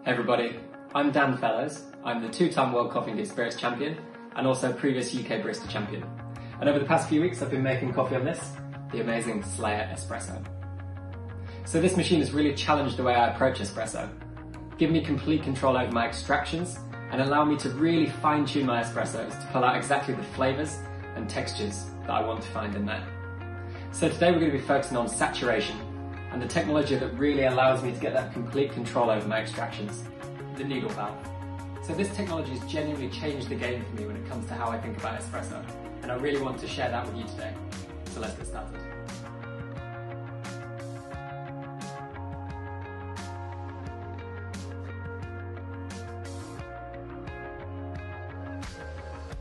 Hey everybody, I'm Dan Fellows. I'm the two-time World Coffee and Spirits champion and also previous UK Barista champion. And over the past few weeks I've been making coffee on this, the amazing SlayerEDU. So this machine has really challenged the way I approach espresso, given me complete control over my extractions and allowed me to really fine-tune my espressos to pull out exactly the flavours and textures that I want to find in there. So today we're going to be focusing on saturation and the technology that really allows me to get that complete control over my extractions, the needle valve. So this technology has genuinely changed the game for me when it comes to how I think about espresso, and I really want to share that with you today. So let's get started.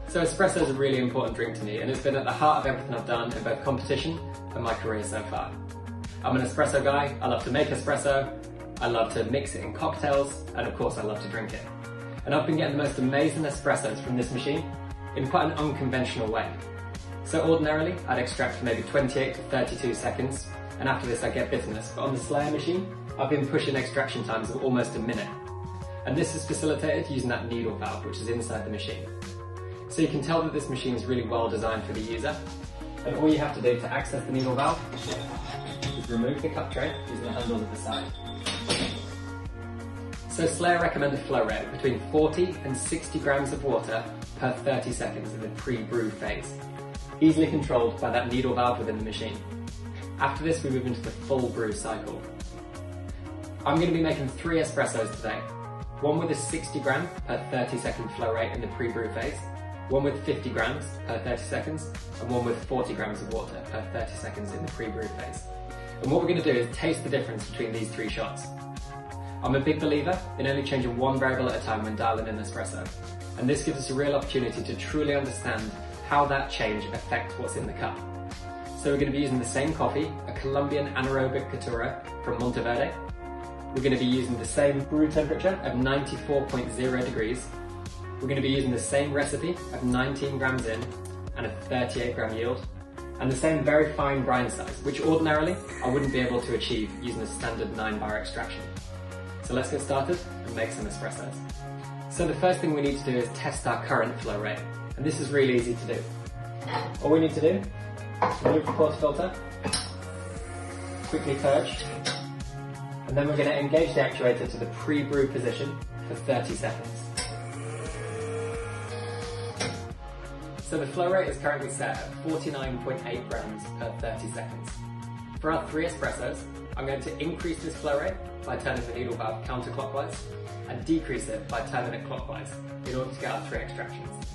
So espresso is a really important drink to me, and it's been at the heart of everything I've done in both competition and my career so far. I'm an espresso guy, I love to make espresso, I love to mix it in cocktails, and of course I love to drink it. And I've been getting the most amazing espressos from this machine in quite an unconventional way. So ordinarily, I'd extract for maybe 28 to 32 seconds, and after this I get bitterness, but on the Slayer machine, I've been pushing extraction times of almost a minute. And this is facilitated using that needle valve, which is inside the machine. So you can tell that this machine is really well designed for the user, and all you have to do to access the needle valve is remove the cup tray using the handles at the side. So Slayer recommended flow rate between 40 and 60 grams of water per 30 seconds in the pre-brew phase, easily controlled by that needle valve within the machine. After this we move into the full brew cycle. I'm going to be making 3 espressos today, one with a 60 gram per 30 second flow rate in the pre-brew phase, one with 50 grams per 30 seconds, and one with 40 grams of water per 30 seconds in the pre-brew phase. And what we're going to do is taste the difference between these 3 shots. I'm a big believer in only changing one variable at a time when dialing in espresso, and this gives us a real opportunity to truly understand how that change affects what's in the cup. So we're going to be using the same coffee, a Colombian Anaerobic Caturra from Monte Verde. We're going to be using the same brew temperature of 94.0 degrees. We're going to be using the same recipe of 19 grams in and a 38 gram yield, and the same very fine grind size, which ordinarily I wouldn't be able to achieve using a standard 9-bar extraction. So let's get started and make some espressos. So the first thing we need to do is test our current flow rate, and this is really easy to do. All we need to do is remove the portafilter, quickly purge, and then we're going to engage the actuator to the pre-brew position for 30 seconds. So the flow rate is currently set at 49.8 grams per 30 seconds. For our 3 espressos, I'm going to increase this flow rate by turning the needle valve counterclockwise and decrease it by turning it clockwise in order to get our 3 extractions.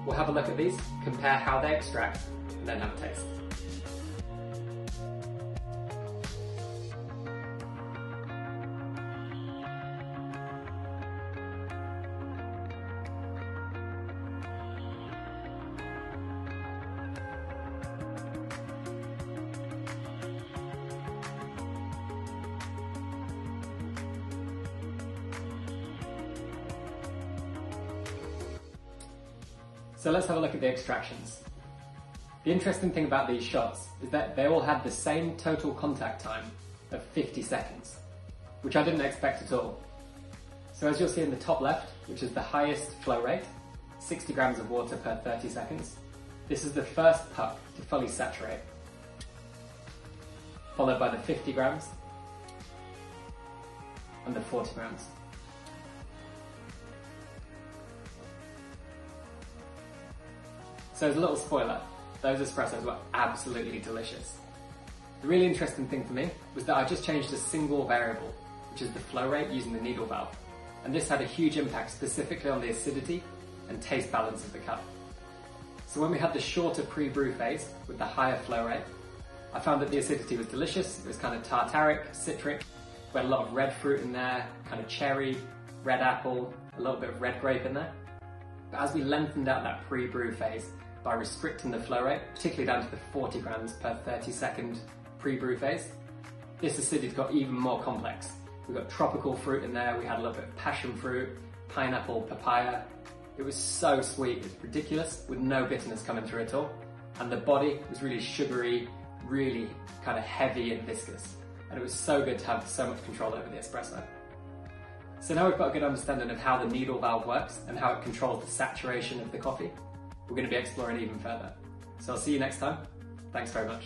We'll have a look at these, compare how they extract, and then have a taste. So let's have a look at the extractions. The interesting thing about these shots is that they all had the same total contact time of 50 seconds, which I didn't expect at all. So as you'll see in the top left, which is the highest flow rate, 60 grams of water per 30 seconds, this is the first puck to fully saturate, followed by the 50 grams and the 40 grams. So as a little spoiler, those espressos were absolutely delicious. The really interesting thing for me was that I just changed a single variable, which is the flow rate using the needle valve. And this had a huge impact specifically on the acidity and taste balance of the cup. So when we had the shorter pre-brew phase with the higher flow rate, I found that the acidity was delicious. It was kind of tartaric, citric. We had a lot of red fruit in there, kind of cherry, red apple, a little bit of red grape in there. But as we lengthened out that pre-brew phase by restricting the flow rate, particularly down to the 40 grams per 30 second pre-brew phase, this acidity got even more complex. We got tropical fruit in there, we had a little bit of passion fruit, pineapple, papaya. It was so sweet, it's ridiculous, with no bitterness coming through at all. And the body was really sugary, really kind of heavy and viscous. And it was so good to have so much control over the espresso. So now we've got a good understanding of how the needle valve works and how it controls the saturation of the coffee. We're going to be exploring even further. So I'll see you next time. Thanks very much.